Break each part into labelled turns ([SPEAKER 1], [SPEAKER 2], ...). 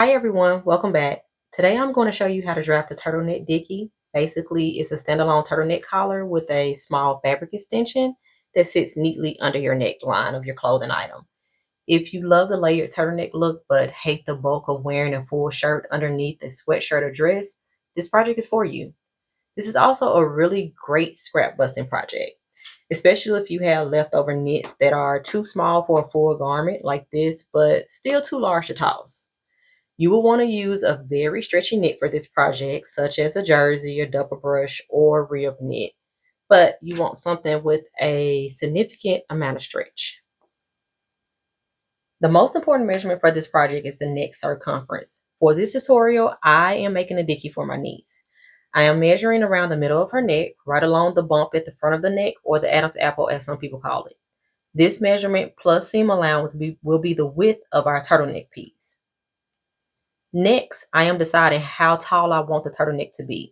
[SPEAKER 1] Hi everyone, welcome back. Today I'm going to show you how to draft a turtleneck Dickey. Basically, it's a standalone turtleneck collar with a small fabric extension that sits neatly under your neckline of your clothing item. If you love the layered turtleneck look but hate the bulk of wearing a full shirt underneath a sweatshirt or dress, this project is for you. This is also a really great scrap busting project, especially if you have leftover knits that are too small for a full garment like this but still too large to toss. You will want to use a very stretchy knit for this project, such as a jersey, a double brush, or rib knit, but you want something with a significant amount of stretch. The most important measurement for this project is the neck circumference. For this tutorial, I am making a Dickey for my niece. I am measuring around the middle of her neck, right along the bump at the front of the neck, or the Adam's apple as some people call it. This measurement plus seam allowance will be the width of our turtleneck piece. Next, I am deciding how tall I want the turtleneck to be.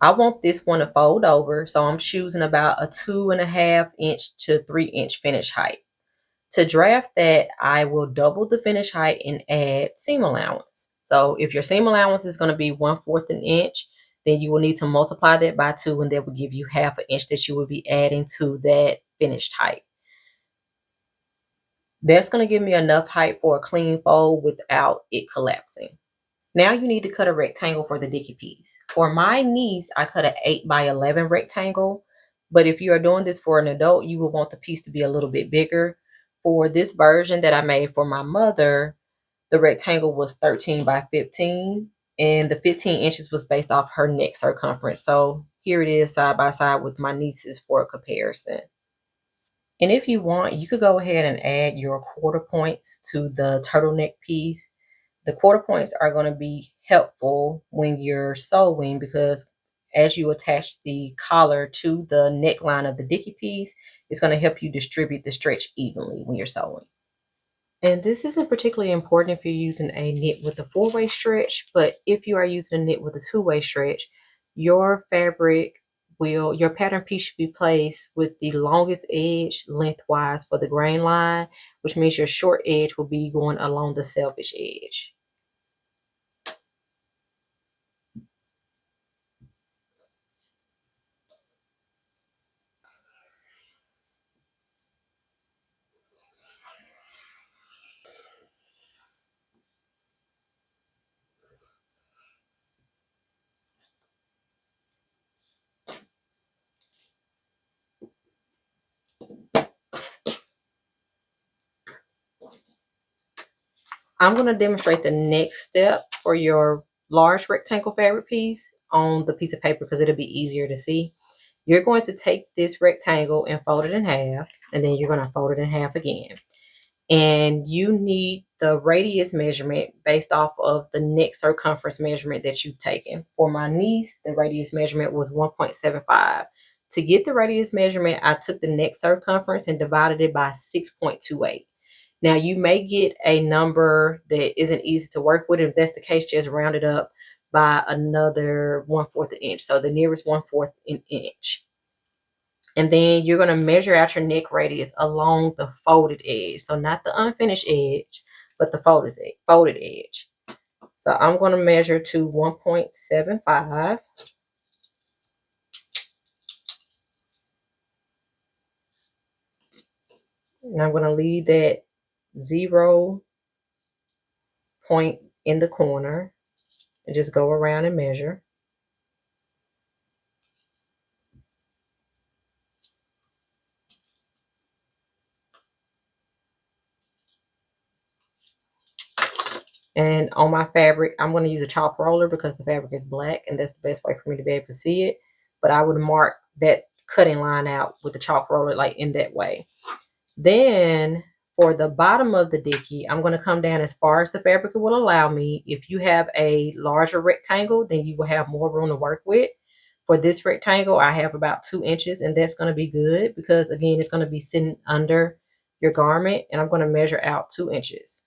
[SPEAKER 1] I want this one to fold over, so I'm choosing about a 2.5 inch to 3 inch finish height. To draft that, I will double the finish height and add seam allowance. So if your seam allowance is going to be 1/4 an inch, then you will need to multiply that by 2, and that will give you 1/2 inch that you will be adding to that finished height. That's going to give me enough height for a clean fold without it collapsing. Now you need to cut a rectangle for the Dickey piece. For my niece, I cut an 8x11 rectangle, but if you are doing this for an adult, you will want the piece to be a little bit bigger. For this version that I made for my mother, the rectangle was 13x15, and the 15 inches was based off her neck circumference. So here it is side by side with my niece's for a comparison. And if you want, you could go ahead and add your quarter points to the turtleneck piece. The quarter points are going to be helpful when you're sewing because as you attach the collar to the neckline of the Dickey piece, it's going to help you distribute the stretch evenly when you're sewing. And this isn't particularly important if you're using a knit with a 4-way stretch, but if you are using a knit with a 2-way stretch, your your pattern piece should be placed with the longest edge lengthwise for the grain line, which means your short edge will be going along the selfish edge. I'm going to demonstrate the next step for your large rectangle fabric piece on the piece of paper because it'll be easier to see. You're going to take this rectangle and fold it in half, and then you're going to fold it in half again. And you need the radius measurement based off of the neck circumference measurement that you've taken. For my niece, the radius measurement was 1.75. To get the radius measurement, I took the neck circumference and divided it by 6.28. Now you may get a number that isn't easy to work with. If that's the case, just round it up by another 1/4 an inch. So the nearest 1/4 an inch. And then you're going to measure out your neck radius along the folded edge. So not the unfinished edge, but the folded edge. So I'm going to measure to 1.75. And I'm going to leave that 0 point in the corner and just go around and measure. And on my fabric, I'm going to use a chalk roller because the fabric is black and that's the best way for me to be able to see it. But I would mark that cutting line out with the chalk roller like in that way. Then for the bottom of the Dickey, I'm going to come down as far as the fabric will allow me. If you have a larger rectangle, then you will have more room to work with. For this rectangle, I have about 2 inches, and that's going to be good because, again, it's going to be sitting under your garment, and I'm going to measure out 2 inches.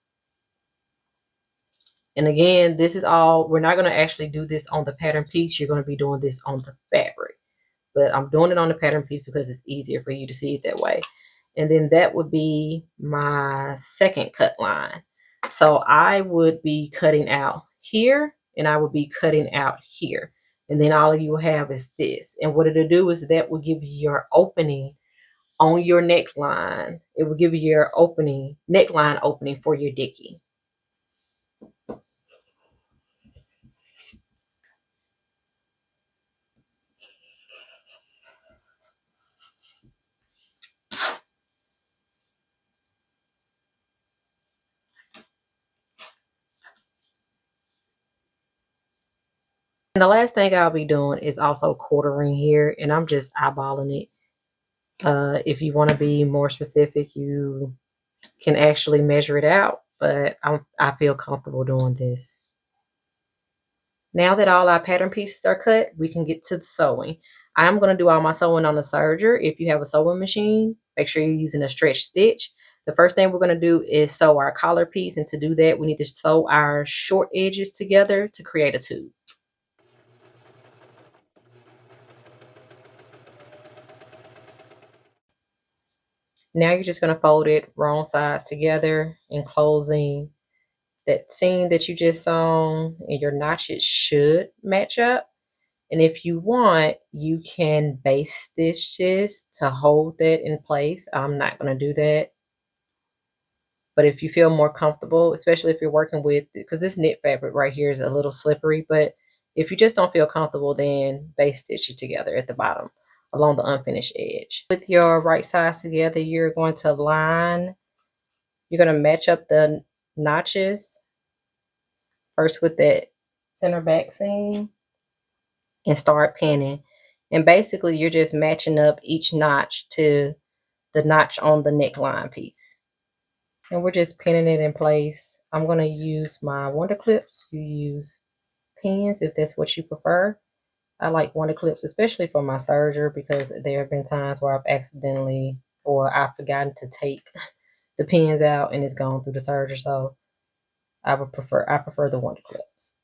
[SPEAKER 1] And again, this is all, we're not going to actually do this on the pattern piece. You're going to be doing this on the fabric. But I'm doing it on the pattern piece because it's easier for you to see it that way. And then that would be my second cut line. So I would be cutting out here and I would be cutting out here. And then all you will have is this. And what it'll do is that will give you your opening on your neckline. It will give you your opening, neckline opening for your Dickey. And the last thing I'll be doing is also quartering here, and I'm just eyeballing it. If you want to be more specific, you can actually measure it out, but I feel comfortable doing this. Now that all our pattern pieces are cut, we can get to the sewing. I'm going to do all my sewing on the serger. If you have a sewing machine, make sure you're using a stretch stitch. The first thing we're going to do is sew our collar piece, and to do that, we need to sew our short edges together to create a tube. Now you're just going to fold it wrong sides together, enclosing that seam that you just sewn, and your notches should match up. And if you want, you can base stitch this to hold that in place. I'm not going to do that. But if you feel more comfortable, especially if you're working with, because this knit fabric right here is a little slippery, but if you just don't feel comfortable, then base stitch it together at the bottom along the unfinished edge. With your right sides together, you're going to match up the notches first with that center back seam and start pinning. And basically you're just matching up each notch to the notch on the neckline piece. And we're just pinning it in place. I'm going to use my Wonder Clips. You use pins if that's what you prefer. I like Wonder Clips, especially for my serger, because there have been times where I've accidentally or I've forgotten to take the pins out and it's gone through the serger. So I prefer the Wonder Clips.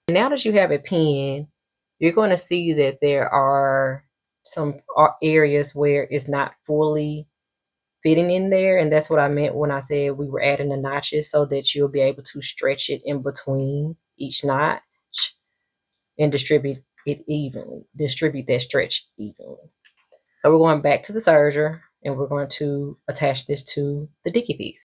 [SPEAKER 1] Now that you have a pin, you're going to see that there are some areas where it's not fully fitting in there, and that's what I meant when I said we were adding the notches, so that you'll be able to stretch it in between each notch and distribute that stretch evenly. So we're going back to the serger and we're going to attach this to the Dickey piece.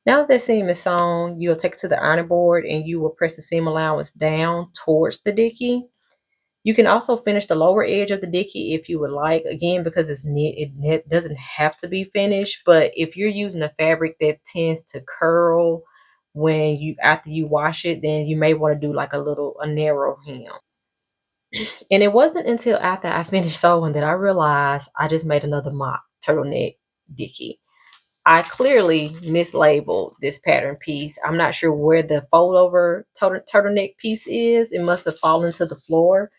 [SPEAKER 1] Now that seam is sewn, you'll take it to the ironing board and you will press the seam allowance down towards the Dickey. You can also finish the lower edge of the Dickey if you would like. Again, because it's knit, it doesn't have to be finished. But if you're using a fabric that tends to curl after you wash it, then you may want to do like a narrow hem. And it wasn't until after I finished sewing that I realized I just made another mock turtleneck Dickey. I clearly mislabeled this pattern piece. I'm not sure where the fold over turtleneck piece is. It must have fallen to the floor.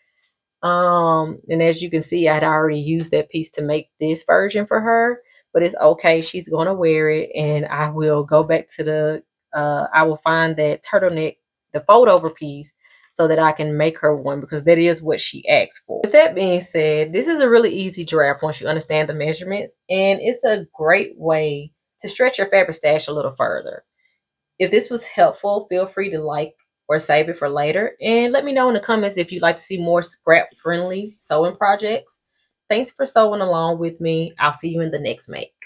[SPEAKER 1] And as you can see, I'd already used that piece to make this version for her, but it's okay. She's going to wear it, and I will go back to I will find that turtleneck, the fold over piece, so that I can make her one, because that is what she asked for. With that being said, this is a really easy draft once you understand the measurements, and it's a great way to stretch your fabric stash a little further. If this was helpful, feel free to like or save it for later. And let me know in the comments if you'd like to see more scrap-friendly sewing projects. Thanks for sewing along with me. I'll see you in the next make.